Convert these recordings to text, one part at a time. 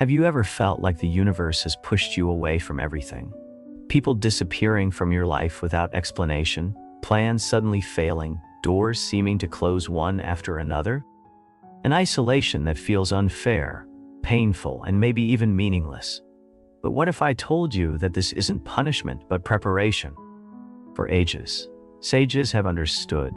Have you ever felt like the universe has pushed you away from everything? People disappearing from your life without explanation, plans suddenly failing, doors seeming to close one after another? An isolation that feels unfair, painful, and maybe even meaningless. But what if I told you that this isn't punishment but preparation? For ages, sages have understood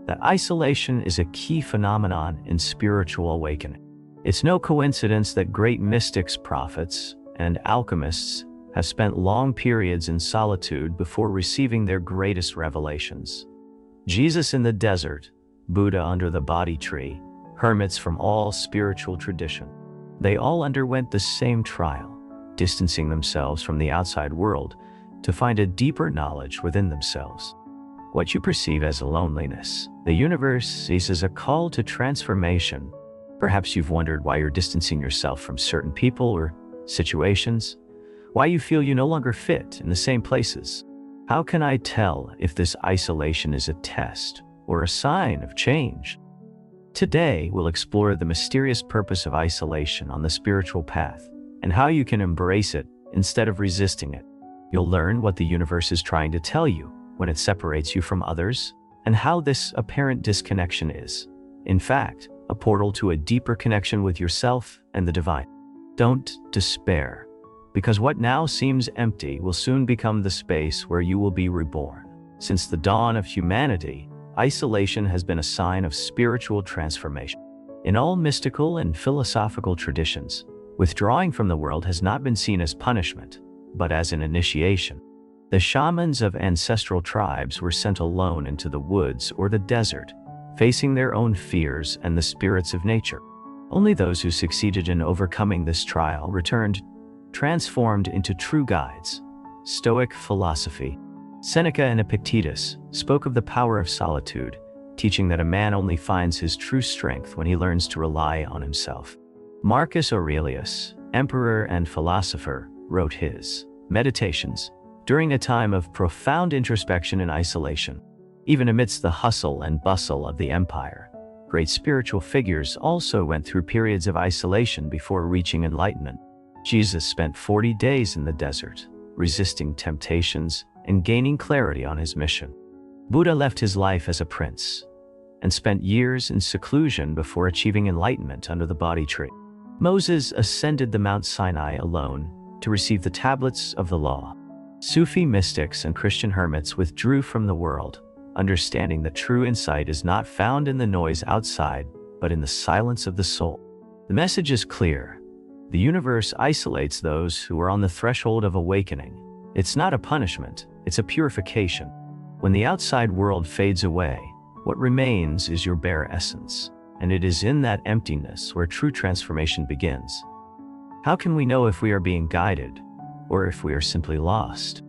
that isolation is a key phenomenon in spiritual awakening. It's no coincidence that great mystics, prophets, and alchemists have spent long periods in solitude before receiving their greatest revelations. Jesus in the desert, Buddha under the Bodhi tree, hermits from all spiritual tradition. They all underwent the same trial, distancing themselves from the outside world to find a deeper knowledge within themselves. What you perceive as loneliness, the universe sees as a call to transformation. Perhaps you've wondered why you're distancing yourself from certain people or situations, why you feel you no longer fit in the same places. How can I tell if this isolation is a test or a sign of change? Today, we'll explore the mysterious purpose of isolation on the spiritual path and how you can embrace it instead of resisting it. You'll learn what the universe is trying to tell you when it separates you from others, and how this apparent disconnection is, in fact, a portal to a deeper connection with yourself and the divine. Don't despair, because what now seems empty will soon become the space where you will be reborn. Since the dawn of humanity, isolation has been a sign of spiritual transformation. In all mystical and philosophical traditions, withdrawing from the world has not been seen as punishment, but as an initiation. The shamans of ancestral tribes were sent alone into the woods or the desert, facing their own fears and the spirits of nature. Only those who succeeded in overcoming this trial returned, transformed into true guides. Stoic philosophy. Seneca and Epictetus spoke of the power of solitude, teaching that a man only finds his true strength when he learns to rely on himself. Marcus Aurelius, emperor and philosopher, wrote his Meditations during a time of profound introspection and isolation. Even amidst the hustle and bustle of the empire, great spiritual figures also went through periods of isolation before reaching enlightenment. Jesus spent 40 days in the desert, resisting temptations and gaining clarity on his mission. Buddha left his life as a prince and spent years in seclusion before achieving enlightenment under the Bodhi tree. Moses ascended the Mount Sinai alone to receive the tablets of the law. Sufi mystics and Christian hermits withdrew from the world, understanding that true insight is not found in the noise outside, but in the silence of the soul. The message is clear. The universe isolates those who are on the threshold of awakening. It's not a punishment, it's a purification. When the outside world fades away, what remains is your bare essence, and it is in that emptiness where true transformation begins. How can we know if we are being guided, or if we are simply lost?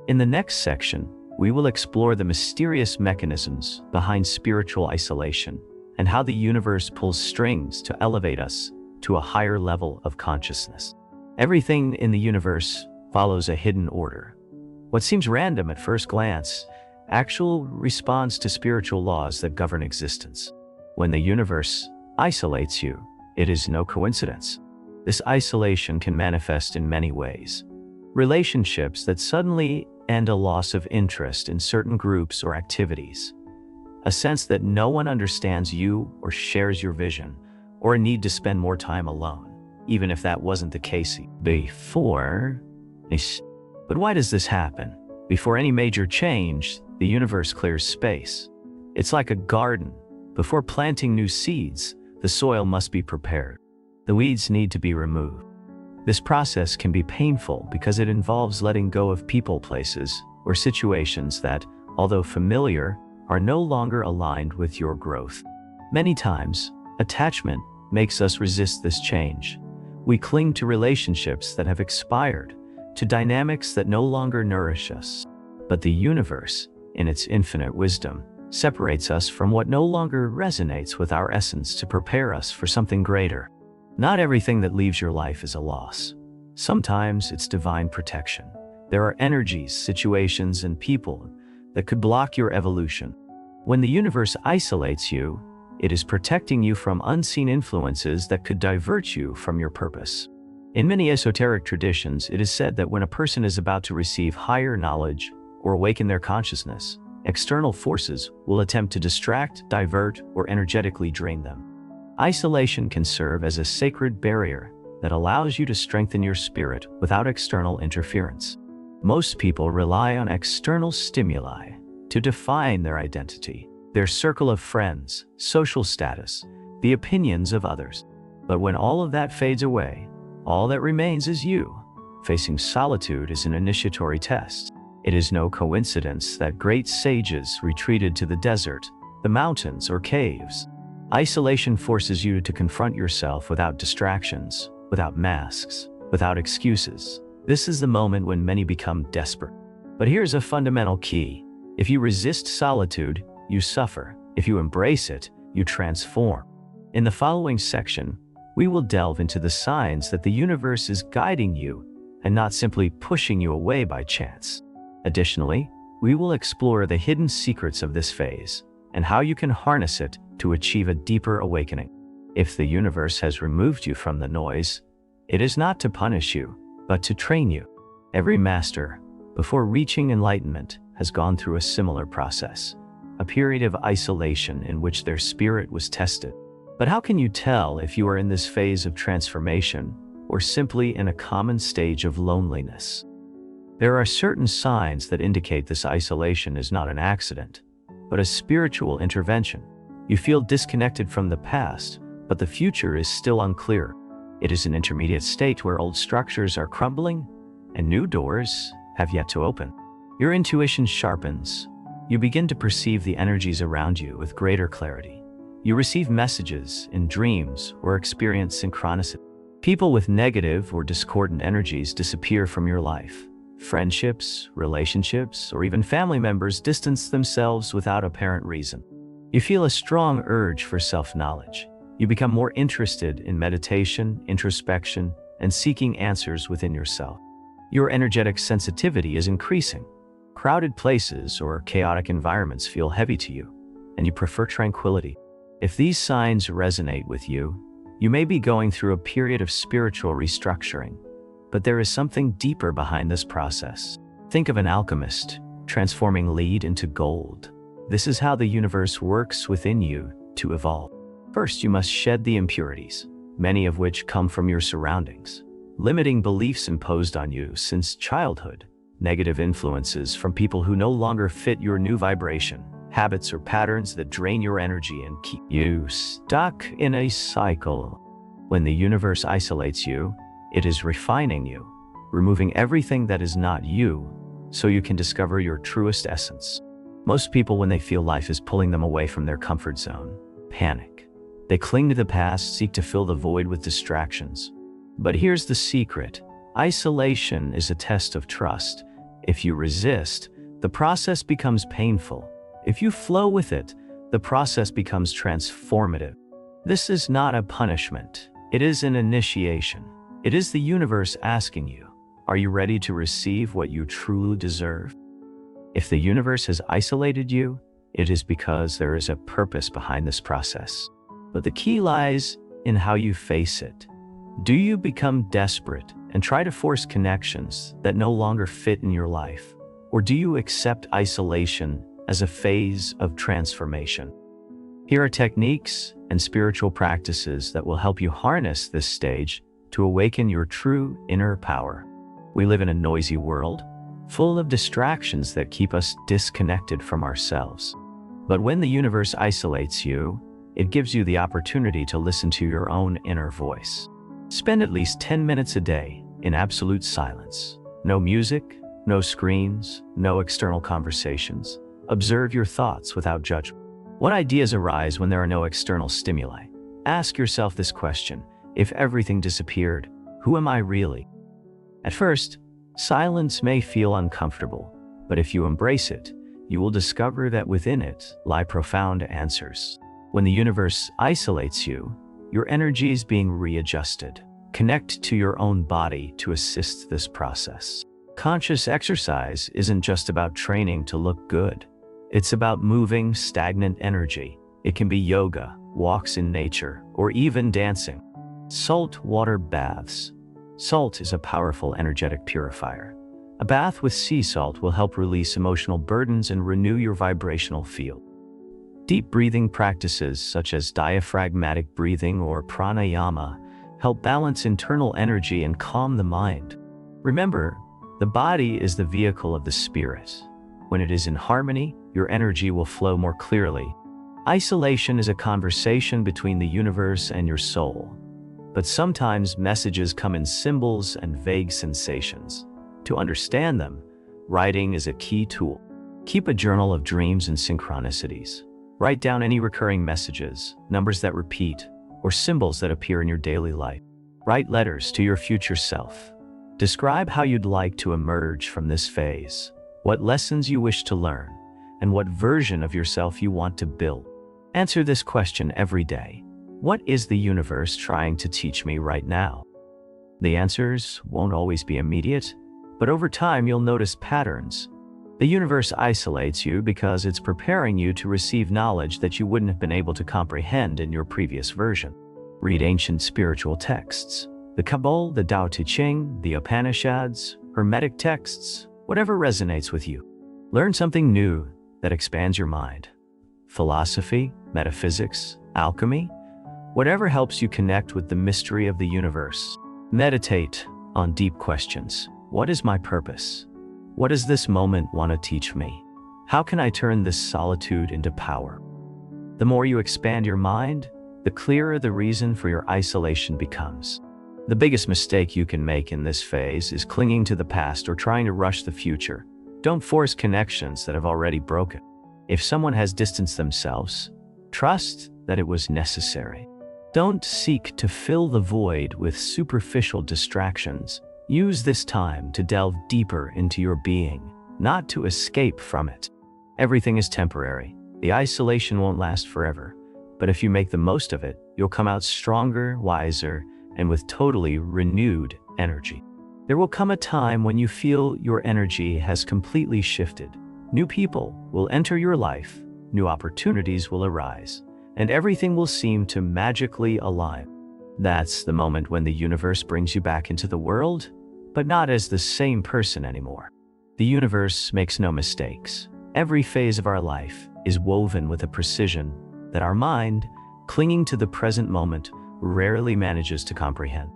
In the next section, we will explore the mysterious mechanisms behind spiritual isolation and how the universe pulls strings to elevate us to a higher level of consciousness. Everything in the universe follows a hidden order. What seems random at first glance actually responds to spiritual laws that govern existence. When the universe isolates you, it is no coincidence. This isolation can manifest in many ways. Relationships that suddenly end, a loss of interest in certain groups or activities, a sense that no one understands you or shares your vision, or a need to spend more time alone, even if that wasn't the case before. But why does this happen? Before any major change, the universe clears space. It's like a garden. Before planting new seeds, the soil must be prepared. The weeds need to be removed. This process can be painful because it involves letting go of people, places, or situations that, although familiar, are no longer aligned with your growth. Many times, attachment makes us resist this change. We cling to relationships that have expired, to dynamics that no longer nourish us. But the universe, in its infinite wisdom, separates us from what no longer resonates with our essence to prepare us for something greater. Not everything that leaves your life is a loss. Sometimes it's divine protection. There are energies, situations, and people that could block your evolution. When the universe isolates you, it is protecting you from unseen influences that could divert you from your purpose. In many esoteric traditions, it is said that when a person is about to receive higher knowledge or awaken their consciousness, external forces will attempt to distract, divert, or energetically drain them. Isolation can serve as a sacred barrier that allows you to strengthen your spirit without external interference. Most people rely on external stimuli to define their identity, their circle of friends, social status, the opinions of others. But when all of that fades away, all that remains is you. Facing solitude is an initiatory test. It is no coincidence that great sages retreated to the desert, the mountains, or caves. Isolation forces you to confront yourself without distractions, without masks, without excuses. This is the moment when many become desperate. But here's a fundamental key. If you resist solitude, you suffer. If you embrace it, you transform. In the following section, we will delve into the signs that the universe is guiding you and not simply pushing you away by chance. Additionally, we will explore the hidden secrets of this phase and how you can harness it to achieve a deeper awakening. If the universe has removed you from the noise, it is not to punish you, but to train you. Every master, before reaching enlightenment, has gone through a similar process, a period of isolation in which their spirit was tested. But how can you tell if you are in this phase of transformation or simply in a common stage of loneliness? There are certain signs that indicate this isolation is not an accident, but a spiritual intervention. You feel disconnected from the past, but the future is still unclear. It is an intermediate state where old structures are crumbling and new doors have yet to open. Your intuition sharpens. You begin to perceive the energies around you with greater clarity. You receive messages in dreams or experience synchronicity. People with negative or discordant energies disappear from your life. Friendships, relationships, or even family members distance themselves without apparent reason. You feel a strong urge for self-knowledge. You become more interested in meditation, introspection, and seeking answers within yourself. Your energetic sensitivity is increasing. Crowded places or chaotic environments feel heavy to you, and you prefer tranquility. If these signs resonate with you, you may be going through a period of spiritual restructuring, but there is something deeper behind this process. Think of an alchemist transforming lead into gold. This is how the universe works within you to evolve. First, you must shed the impurities, many of which come from your surroundings, limiting beliefs imposed on you since childhood, negative influences from people who no longer fit your new vibration, habits or patterns that drain your energy and keep you stuck in a cycle. When the universe isolates you, it is refining you, removing everything that is not you, so you can discover your truest essence. Most people, when they feel life is pulling them away from their comfort zone, panic. They cling to the past, seek to fill the void with distractions. But here's the secret. Isolation is a test of trust. If you resist, the process becomes painful. If you flow with it, the process becomes transformative. This is not a punishment. It is an initiation. It is the universe asking you, are you ready to receive what you truly deserve? If the universe has isolated you, it is because there is a purpose behind this process. But the key lies in how you face it. Do you become desperate and try to force connections that no longer fit in your life? Or do you accept isolation as a phase of transformation? Here are techniques and spiritual practices that will help you harness this stage to awaken your true inner power. We live in a noisy world, full of distractions that keep us disconnected from ourselves. But when the universe isolates you, it gives you the opportunity to listen to your own inner voice. Spend at least 10 minutes a day in absolute silence. No music, no screens, no external conversations. Observe your thoughts without judgment. What ideas arise when there are no external stimuli? Ask yourself this question. If everything disappeared, who am I really? At first, silence may feel uncomfortable, but if you embrace it, you will discover that within it lie profound answers. When the universe isolates you, your energy is being readjusted. Connect to your own body to assist this process. Conscious exercise isn't just about training to look good. It's about moving stagnant energy. It can be yoga, walks in nature, or even dancing. Salt water baths, Salt is a powerful energetic purifier. A bath with sea salt will help release emotional burdens and renew your vibrational field. Deep breathing practices such as diaphragmatic breathing or pranayama help balance internal energy and calm the mind. Remember, the body is the vehicle of the spirit. When it is in harmony, your energy will flow more clearly. Isolation is a conversation between the universe and your soul. But sometimes messages come in symbols and vague sensations. To understand them, writing is a key tool. Keep a journal of dreams and synchronicities. Write down any recurring messages, numbers that repeat, or symbols that appear in your daily life. Write letters to your future self. Describe how you'd like to emerge from this phase, what lessons you wish to learn, and what version of yourself you want to build. Answer this question every day. What is the universe trying to teach me right now? The answers won't always be immediate, but over time you'll notice patterns. The universe isolates you because it's preparing you to receive knowledge that you wouldn't have been able to comprehend in your previous version. Read ancient spiritual texts, the Kabbalah, the Tao Te Ching, the Upanishads, Hermetic texts, whatever resonates with you. Learn something new that expands your mind. Philosophy, metaphysics, alchemy, whatever helps you connect with the mystery of the universe. Meditate on deep questions. What is my purpose? What does this moment want to teach me? How can I turn this solitude into power? The more you expand your mind, the clearer the reason for your isolation becomes. The biggest mistake you can make in this phase is clinging to the past or trying to rush the future. Don't force connections that have already broken. If someone has distanced themselves, trust that it was necessary. Don't seek to fill the void with superficial distractions. Use this time to delve deeper into your being, not to escape from it. Everything is temporary. The isolation won't last forever. But if you make the most of it, you'll come out stronger, wiser, and with totally renewed energy. There will come a time when you feel your energy has completely shifted. New people will enter your life, new opportunities will arise, and everything will seem to magically align. That's the moment when the universe brings you back into the world, but not as the same person anymore. The universe makes no mistakes. Every phase of our life is woven with a precision that our mind, clinging to the present moment, rarely manages to comprehend.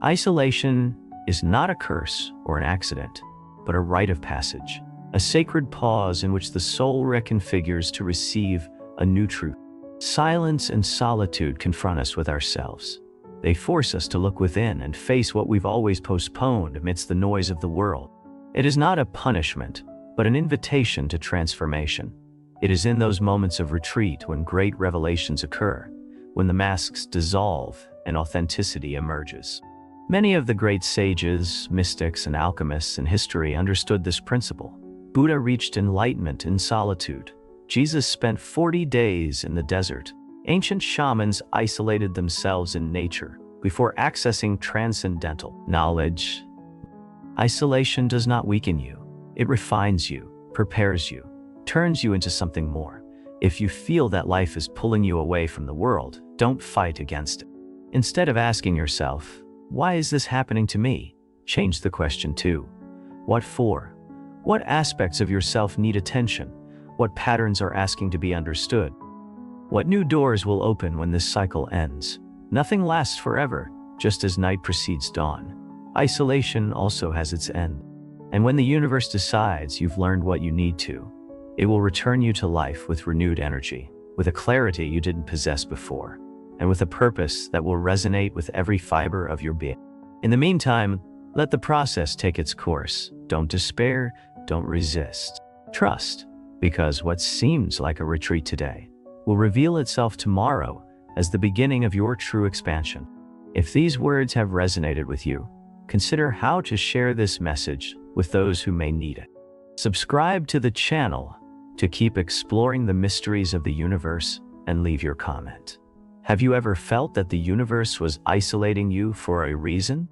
Isolation is not a curse or an accident, but a rite of passage, a sacred pause in which the soul reconfigures to receive a new truth. Silence and solitude confront us with ourselves. They force us to look within and face what we've always postponed amidst the noise of the world. It is not a punishment, but an invitation to transformation. It is in those moments of retreat when great revelations occur, when the masks dissolve and authenticity emerges. Many of the great sages, mystics, and alchemists in history understood this principle. Buddha reached enlightenment in solitude. Jesus spent 40 days in the desert. Ancient shamans isolated themselves in nature before accessing transcendental knowledge. Isolation does not weaken you. It refines you, prepares you, turns you into something more. If you feel that life is pulling you away from the world, don't fight against it. Instead of asking yourself, "Why is this happening to me?" change the question to, "What for?" What aspects of yourself need attention? What patterns are asking to be understood? What new doors will open when this cycle ends? Nothing lasts forever, just as night precedes dawn. Isolation also has its end. And when the universe decides you've learned what you need to, it will return you to life with renewed energy, with a clarity you didn't possess before, and with a purpose that will resonate with every fiber of your being. In the meantime, let the process take its course. Don't despair, don't resist. Trust, because what seems like a retreat today will reveal itself tomorrow as the beginning of your true expansion. If these words have resonated with you, consider how to share this message with those who may need it. Subscribe to the channel to keep exploring the mysteries of the universe and leave your comment. Have you ever felt that the universe was isolating you for a reason?